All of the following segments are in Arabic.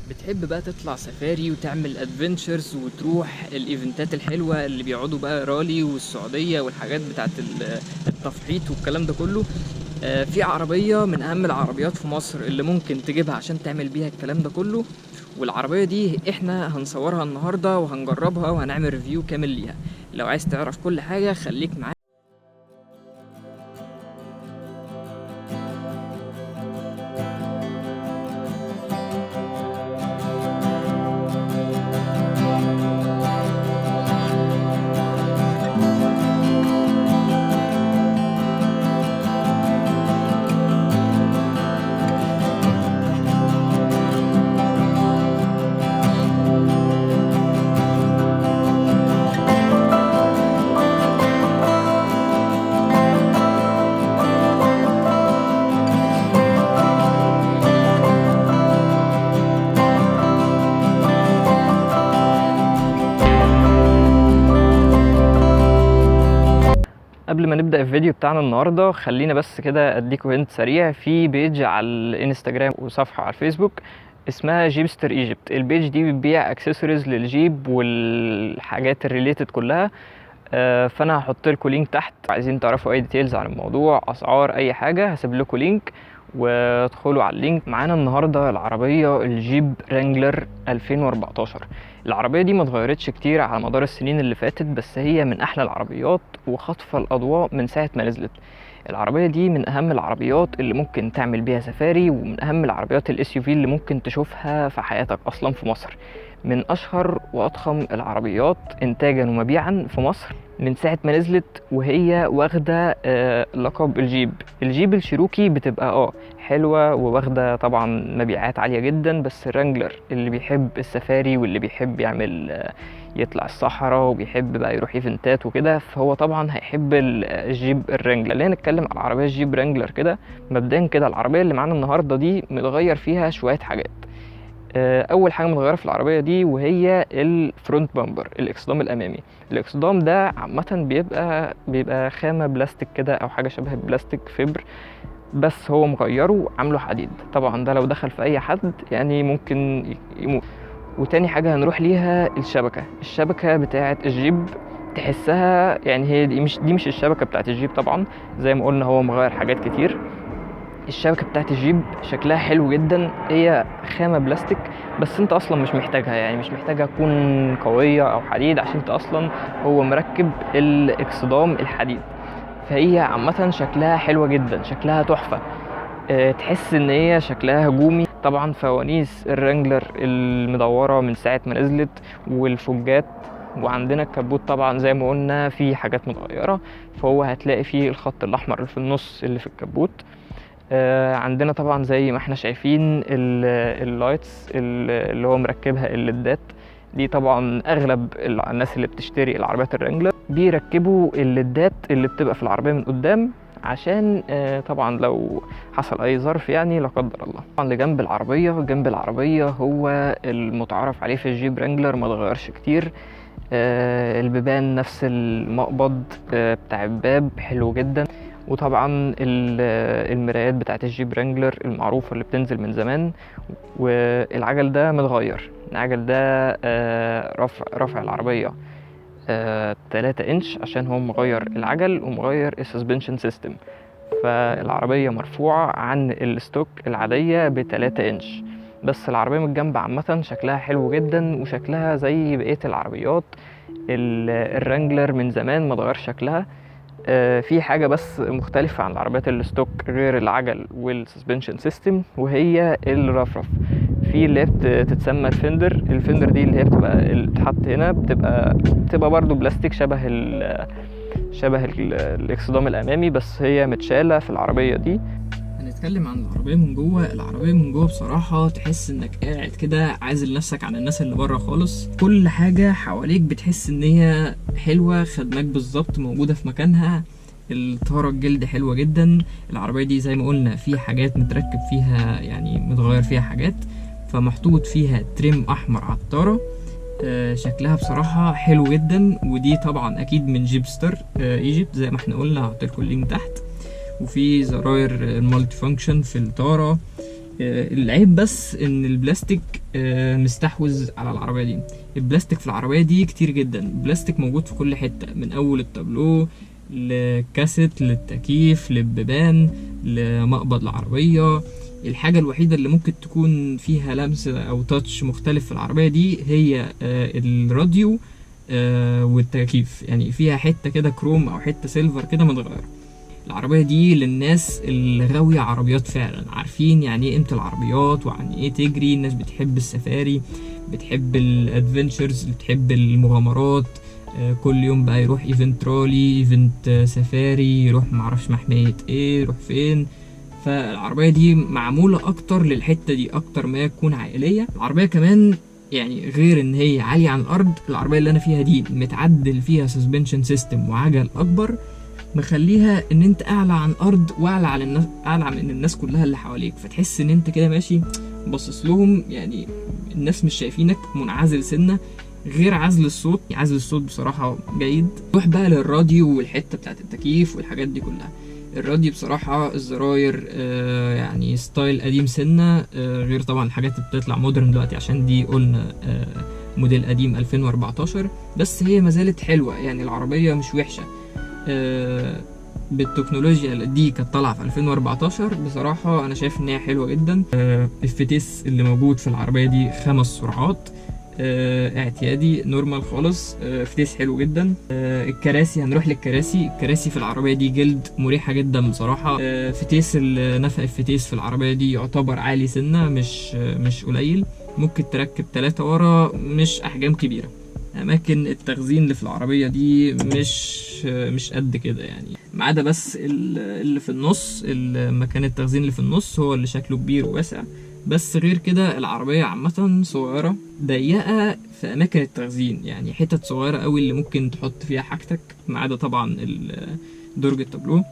بتحب بقى تطلع سفاري وتعمل ادفنتشرز وتروح الايفنتات الحلوة اللي بيقعدوا بقى رالي والسعودية والحاجات بتاعت التفحيط والكلام ده كله. في عربية من اهم العربيات في مصر اللي ممكن تجيبها عشان تعمل بيها الكلام ده كله، والعربية دي احنا هنصورها النهاردة وهنجربها وهنعمل ريفيو كامل ليها. لو عايز تعرف كل حاجة خليك معايا. قبل ما نبدأ الفيديو بتاعنا النهاردة خلينا بس كده اديكوا هنت سريع. في بيج على الانستجرام وصفحة على الفيسبوك اسمها جيبستر ايجيبت. البيج دي بتبيع اكسسوارز للجيب والحاجات الريليتد كلها. فانا هحط لكم لينك تحت، عايزين تعرفوا اي ديتيلز عن الموضوع، اسعار، اي حاجة، هسيب لكم لينك وادخلوا على اللينك. معانا النهارده العربيه الجيب رانجلر 2014. العربيه دي ما اتغيرتش كتير على مدار السنين اللي فاتت، بس هي من احلى العربيات وخاطفه الاضواء من ساعه ما نزلت. العربيه دي من اهم العربيات اللي ممكن تعمل بيها سفاري، ومن اهم العربيات الاس يو في اللي ممكن تشوفها في حياتك اصلا في مصر. من اشهر واضخم العربيات انتاجا ومبيعا في مصر من ساعه ما نزلت، وهي واخده لقب الجيب. الجيب الشيروكي بتبقى حلوه وواخده طبعا مبيعات عاليه جدا، بس الرانجلر اللي بيحب السفاري واللي بيحب يعمل يطلع الصحراء وبيحب بقى يروح ايفنتات وكده، فهو طبعا هيحب الجيب الرانجلر. خلينا نتكلم على العربيه الجيب رانجلر كده مبدئيا كده. العربيه اللي معانا النهارده دي متغير فيها شويه حاجات. اول حاجه متغيره في العربيه دي وهي الفرونت بامبر، الاكسدام الامامي. الاكسدام ده عامه بيبقى خامه بلاستيك كده او حاجه شبه البلاستيك فبر، بس هو مغيره عامله حديد. طبعا ده لو دخل في اي حد يعني ممكن يموت. وتاني حاجه هنروح ليها الشبكه بتاعه الجيب. تحسها يعني هي دي مش الشبكه بتاعه الجيب طبعا، زي ما قلنا هو مغير حاجات كتير. الشبكه بتاعت الجيب شكلها حلو جدا، هي خامه بلاستيك بس انت اصلا مش محتاجها، يعني مش محتاجها تكون قويه او حديد عشان انت اصلا هو مركب الاكسدام الحديد. فهي عامه شكلها حلوه جدا، شكلها تحفه. تحس ان هي شكلها هجومي. طبعا فوانيس الرانجلر المدوره من ساعه ما نزلت والفوجات، وعندنا الكبوت طبعا زي ما قلنا في حاجات متغيره، فهو هتلاقي فيه الخط الاحمر اللي في النص اللي في الكبوت. عندنا طبعا زي ما احنا شايفين اللايتس اللي هو مركبها الليدات دي. طبعا اغلب الناس اللي بتشتري العربيات الرانجلر بيركبوا الليدات اللي بتبقى في العربيه من قدام، عشان طبعا لو حصل اي ظرف يعني لا قدر الله. طبعا اللي جنب العربيه هو المتعارف عليه في الجيب رانجلر، ما اتغيرش كتير. البيبان نفس المقبض بتاع الباب حلو جدا. وطبعا المرايات بتاعت الجيب رانجلر المعروفة اللي بتنزل من زمان. والعجل ده متغير، العجل ده رفع العربية 3 انش عشان هو مغير العجل ومغير السسبنشن سيستم. فالعربية مرفوعة عن الستوك العادية ب3 انش. بس العربية من الجنب عامة شكلها حلو جدا، وشكلها زي بقية العربيات الرانجلر من زمان ما اتغير شكلها. في حاجة بس مختلفة عن العربيات الستوك غير العجل والسسبنشن سيستم، وهي الرفرف. في اللي بتتسمى الفندر دي اللي هي بتتحط هنا، بتبقى برضو بلاستيك شبه الاكسدام الامامي، بس هي متشالة في العربية دي. هنتكلم عن العربية من جوه. العربية من جوه بصراحة تحس انك قاعد كده عازل نفسك عن الناس اللي بره خالص. كل حاجة حواليك بتحس ان هي حلوة، خدماك بالظبط، موجودة في مكانها. الطارة الجلد حلوة جدا. العربية دي زي ما قلنا في حاجات متركب فيها، يعني متغير فيها حاجات، فمحطوط فيها تريم احمر على الطارة. شكلها بصراحة حلو جدا. ودي طبعا اكيد من جيبستر ايجيبت زي ما احنا قلنا، هحط لكم اللينك تحت. وفي زراير المالتي فانكشن في الطارة. العيب بس ان البلاستيك مستحوذ على العربيه دي. البلاستيك في العربيه دي كتير جدا، البلاستيك موجود في كل حته، من اول التابلو للكاسيت للتكييف للبيبان لمقبض العربيه. الحاجه الوحيده اللي ممكن تكون فيها لمس او تاتش مختلف في العربيه دي هي الراديو والتكييف، يعني فيها حته كده كروم او حته سيلفر كده متغيره. العربيه دي للناس اللي غاويه عربيات فعلا، عارفين يعني ايه قيمه العربيات ويعني ايه تجري. الناس بتحب السفاري، بتحب الادفنتشرز، بتحب المغامرات. كل يوم بقى يروح ايفنت رالي، ايفنت سفاري، يروح معرفش محمية ايه، يروح فين. فالعربيه دي معموله اكتر للحته دي اكتر ما يكون عائليه. العربيه كمان يعني غير ان هي عاليه عن الارض، العربيه اللي انا فيها دي متعدل فيها سسبنشن سيستم وعجل اكبر، مخليها ان انت اعلى عن الارض واعلى على الناس، اعلى من الناس كلها اللي حواليك. فتحس ان انت كده ماشي باصص لهم، يعني الناس مش شايفينك، منعزل سنه. غير عزل الصوت، عزل الصوت بصراحه جيد. روح بقى للراديو والحته بتاعت التكييف والحاجات دي كلها. الراديو بصراحه الزراير يعني ستايل قديم سنه، غير طبعا الحاجات اللي بتطلع مودرن دلوقتي، عشان دي قلنا موديل قديم 2014، بس هي ما زالت حلوه. يعني العربيه مش وحشه بالتكنولوجيا دي، كانت طالعه في 2014. بصراحه انا شايف ان هي حلوه جدا. الفتيس اللي موجود في العربيه دي 5 سرعات اعتيادي نورمال خالص. فتيس حلو جدا. الكراسي، هنروح للكراسي. الكراسي في العربيه دي جلد مريحه جدا بصراحه. فتيس نفق الفتيس في العربيه دي يعتبر عالي سنه، مش قليل. ممكن تركب 3 ورا، مش احجام كبيره. اماكن التخزين اللي في العربيه دي مش قد كده يعني، ما عدا بس اللي في النص، مكان التخزين اللي في النص هو اللي شكله كبير وواسع. بس غير كده العربيه عامه صغيره ضيقه في اماكن التخزين، يعني حتت صغيره قوي اللي ممكن تحط فيها حاجتك، ما عدا طبعا درج التابلو.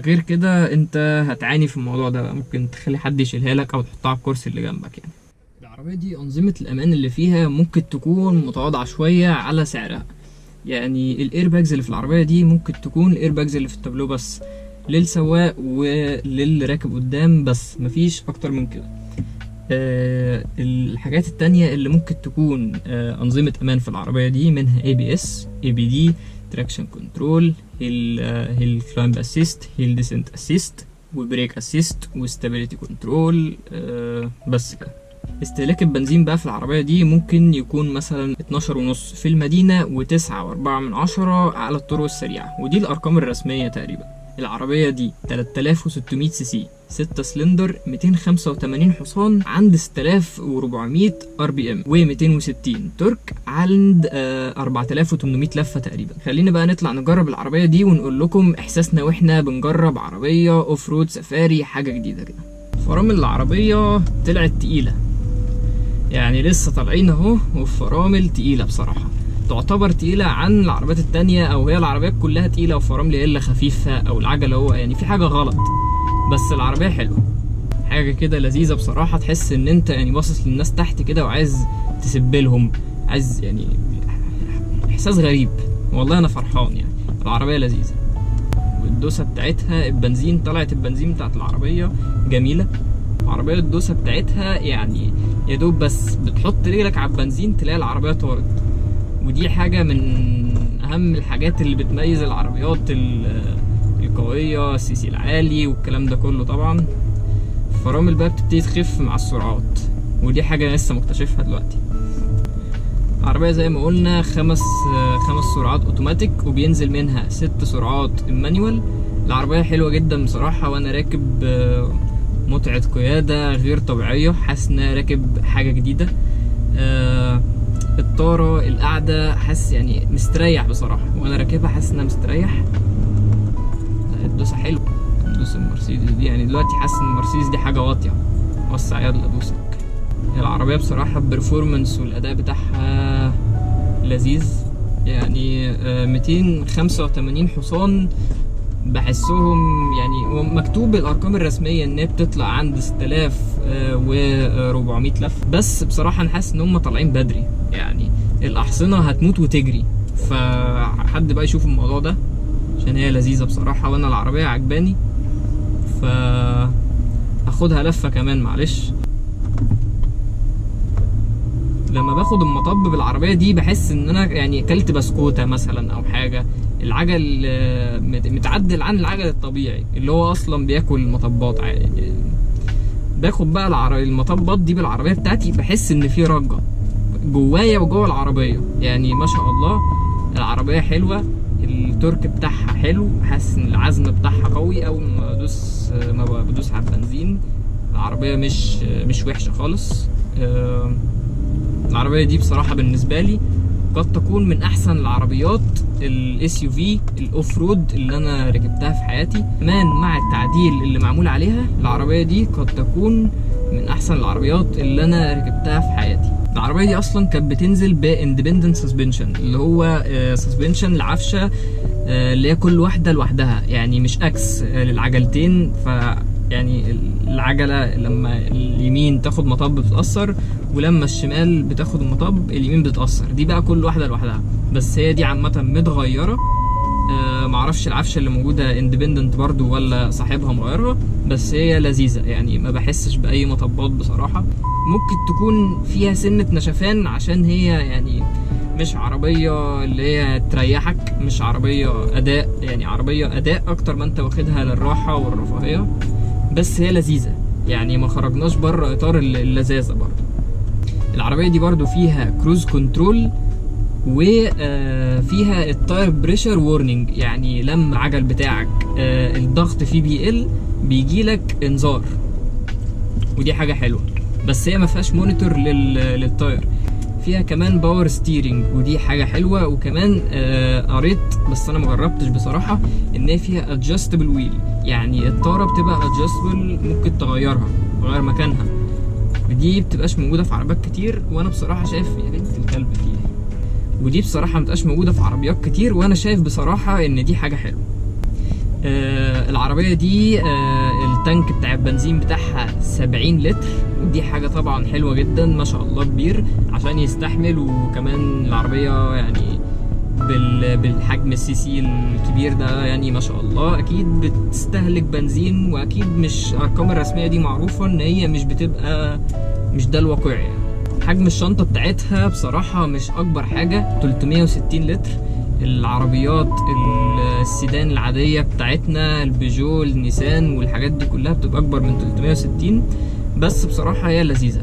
غير كده انت هتعاني في الموضوع ده، ممكن تخلي حد يشيلها لك او تحطها على الكرسي اللي جنبك يعني. العربية دي أنظمة الأمان اللي فيها ممكن تكون متواضعة شوية على سعرها. يعني الإيرباجز اللي في العربية دي ممكن تكون الإيرباجز اللي في التابلو بس، للسواق وللي راكب قدام بس، مفيش أكتر من كده. الحاجات التانية اللي ممكن تكون أنظمة أمان في العربية دي منها ABS، ABD، Traction Control، Hill Climb Assist، Hill Descent Assist، وبريك أسيست، وستابيليتي كنترول. بس كده. استهلاك البنزين بقى في العربية دي ممكن يكون مثلا 12.5 في المدينة و9.4 على الطرق السريعة، ودي الأرقام الرسمية تقريبا. العربية دي 3600 سي سي، 6 سلندر، 285 حصان عند 6400 RPM، و260 تورك عند 4800 لفة تقريبا. خلينا بقى نطلع نجرب العربية دي ونقول لكم إحساسنا وإحنا بنجرب عربية أوف رود سفاري، حاجة جديدة كده. فرامل العربية طلعت تقيلة، يعني لسه طالعين اهو، والفرامل تقيلة بصراحة، تعتبر تقيلة عن العربيات التانية، او هي العربيات كلها تقيلة وفرامل الا خفيفة، او العجلة هو يعني في حاجة غلط. بس العربية حلوة، حاجة كده لذيذة بصراحة. تحس ان انت يعني باصص للناس تحت كده وعايز تسبلهم، عايز يعني احساس غريب. والله انا فرحان يعني، العربية لذيذة. والدوسة بتاعتها البنزين، طلعت البنزين بتاعت العربية جميلة. العربية الدوسة بتاعتها يعني يا دوب بس بتحط رجلك على البنزين تلاقي العربية طارت، ودي حاجة من أهم الحاجات اللي بتميز العربيات القوية، السي سي العالي والكلام ده كله. طبعا الفرامل بقى بتبتدي تخف مع السرعات، ودي حاجة لسه مكتشفها دلوقتي. العربية زي ما قلنا خمس سرعات اوتوماتيك، وبينزل منها 6 سرعات المانيوال. العربية حلوة جدا بصراحة، وانا راكب متعة قيادة غير طبيعية، حاسس ان انا راكب حاجة جديدة. الطارة، القعدة، حاسس يعني مستريح بصراحة وانا راكبها، حاسس ان انا مستريح. الدوسة حلو، دوس المرسيدس دي يعني دلوقتي حاسس ان المرسيدس دي حاجة واطية. وسع يلا دوسك. العربية بصراحة البرفورمانس والأداء بتاعها لذيذ يعني. 285 حصان بحسهم يعني مكتوب الأرقام الرسمية إن هي بتطلع عند 6400 لف، بس بصراحة أنا حاسس إن هم طالعين بدري، يعني الأحصنة هتموت وتجري. فحد بقى يشوف الموضوع ده، عشان هي لذيذة بصراحة وانا العربية عجباني. هاخدها هاخدها لفه كمان معلش. لما باخد المطب بالعربيه دي بحس ان انا يعني اكلت بسكوته مثلا او حاجه. العجل متعدل عن العجل الطبيعي اللي هو اصلا بياكل مطبات عادي. باخد بقى المطبات دي بالعربيه بتاعتي بحس ان في رجه جوايا وجوه العربيه. يعني ما شاء الله العربيه حلوه، التورك بتاعها حلو، حاسس ان العزم بتاعها قوي. اول ما بدوس على البنزين العربيه مش وحشه خالص. العربيه دي بصراحه بالنسبه لي قد تكون من احسن العربيات الاس يو في الاوف رود اللي انا ركبتها في حياتي. كمان مع التعديل اللي معمول عليها العربيه دي قد تكون من احسن العربيات اللي انا ركبتها في حياتي. العربيه دي اصلا كانت بتنزل باندبندنت سسبنشن اللي هو سسبنشن العفشه اللي هي كل واحده لوحدها، يعني مش اكس للعجلتين. ف يعني العجله لما اليمين تاخد مطب بتتاثر، ولما الشمال بتاخد المطب اليمين بتتاثر. دي بقى كل واحده لوحدها، بس هي دي عامه متغيره. معرفش العفشه اللي موجوده اندبندنت برضو ولا صاحبها مغيرها، بس هي لذيذه يعني ما بحسش باي مطبات بصراحه. ممكن تكون فيها سنه نشفان عشان هي يعني مش عربيه اللي هي تريحك، مش عربيه اداء، يعني عربيه اداء اكتر ما انت واخدها للراحه والرفاهيه. بس هي لذيذه يعني ما خرجناش بره اطار اللذاذه. برضو العربيه دي برضو فيها كروز كنترول وفيها التاير بريشر وورنينج، يعني لما العجل بتاعك الضغط فيه بيقل بيجيلك انذار، ودي حاجه حلوه. بس هي ما فيهاش مونيتور للتاير. فيها كمان باور ستيرنج ودي حاجه حلوه. وكمان قريت بس انا مجربتش بصراحه ان هي فيها ادجستبل ويل، يعني الطاره بتبقى ادجستبل ممكن تغير مكانها. ودي بتبقاش موجوده في عربيات كتير، وانا بصراحه شايف يا بنت الكلب فيها، ودي بصراحه مبتبقاش موجوده في عربيات كتير، وانا شايف بصراحه ان دي حاجه حلوه. العربيه دي التانك بتاع البنزين بتاعها 70 لتر، ودي حاجه طبعا حلوه جدا ما شاء الله، كبير عشان يستحمل. وكمان العربيه يعني بالحجم السي سي الكبير ده يعني ما شاء الله اكيد بتستهلك بنزين، واكيد مش الارقام الرسميه دي معروفه ان هي مش ده الواقع. يعني حجم الشنطه بتاعتها بصراحه مش اكبر حاجه، 360 لتر. العربيات السيدان العاديه بتاعتنا البيجو النيسان والحاجات دي كلها بتبقى اكبر من 360. بس بصراحه هي لذيذه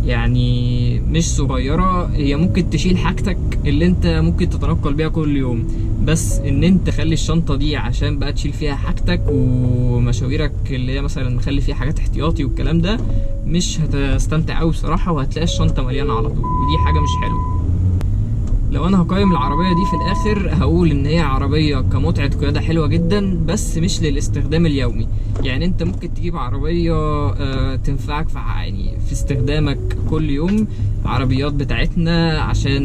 يعني مش صغيره، هي ممكن تشيل حاجتك اللي انت ممكن تتنقل بيها كل يوم. بس ان انت تخلي الشنطه دي عشان بقى تشيل فيها حاجتك ومشاويرك اللي هي مثلا مخلي فيها حاجات احتياطي والكلام ده، مش هتستمتع قوي بصراحه، وهتلاقي الشنطه مليانه على طول، ودي حاجه مش حلوه. لو انا هقيم العربيه دي في الاخر هقول ان هي عربيه كمتعه قياده حلوه جدا، بس مش للاستخدام اليومي. يعني انت ممكن تجيب عربيه تنفعك في استخدامك كل يوم. عربيات بتاعتنا عشان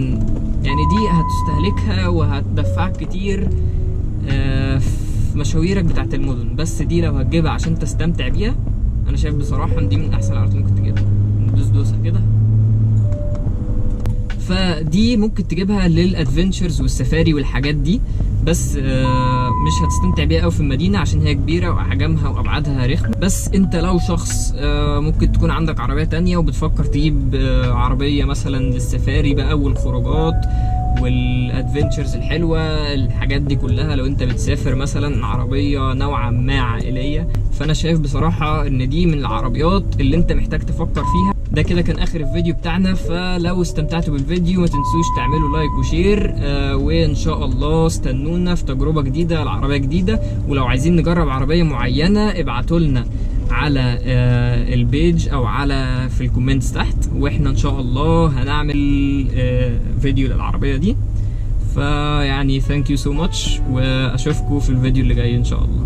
يعني دي هتستهلكها وهتدفعك كتير في مشاويرك بتاعت المدن، بس دي لو هتجيبها عشان تستمتع بيها انا شايف بصراحه ان دي من احسن العربيات ممكن تجيبها. ندوس دوسه كده، فدي ممكن تجيبها للادفنتشرز والسفاري والحاجات دي، بس مش هتستمتع بيها قوي في المدينه عشان هي كبيره واحجامها وابعادها رخمه. بس انت لو شخص ممكن تكون عندك عربيه تانية وبتفكر تجيب عربيه مثلا للسفاري بقى والخروجات والادفنتشرز الحلوه الحاجات دي كلها، لو انت بتسافر مثلا عربيه نوعا ما عائليه، فانا شايف بصراحه ان دي من العربيات اللي انت محتاج تفكر فيها. ده كده كان اخر الفيديو بتاعنا، فلو استمتعتوا بالفيديو ما تنسوش تعملوا لايك وشير، وان شاء الله استنونا في تجربه جديده لعربيه جديده. ولو عايزين نجرب عربيه معينه ابعتوا لنا على البيج او في الكومنتس تحت، واحنا ان شاء الله هنعمل فيديو للعربيه دي. فيعني ثانك يو سو ماتش، واشوفكم في الفيديو اللي جاي ان شاء الله.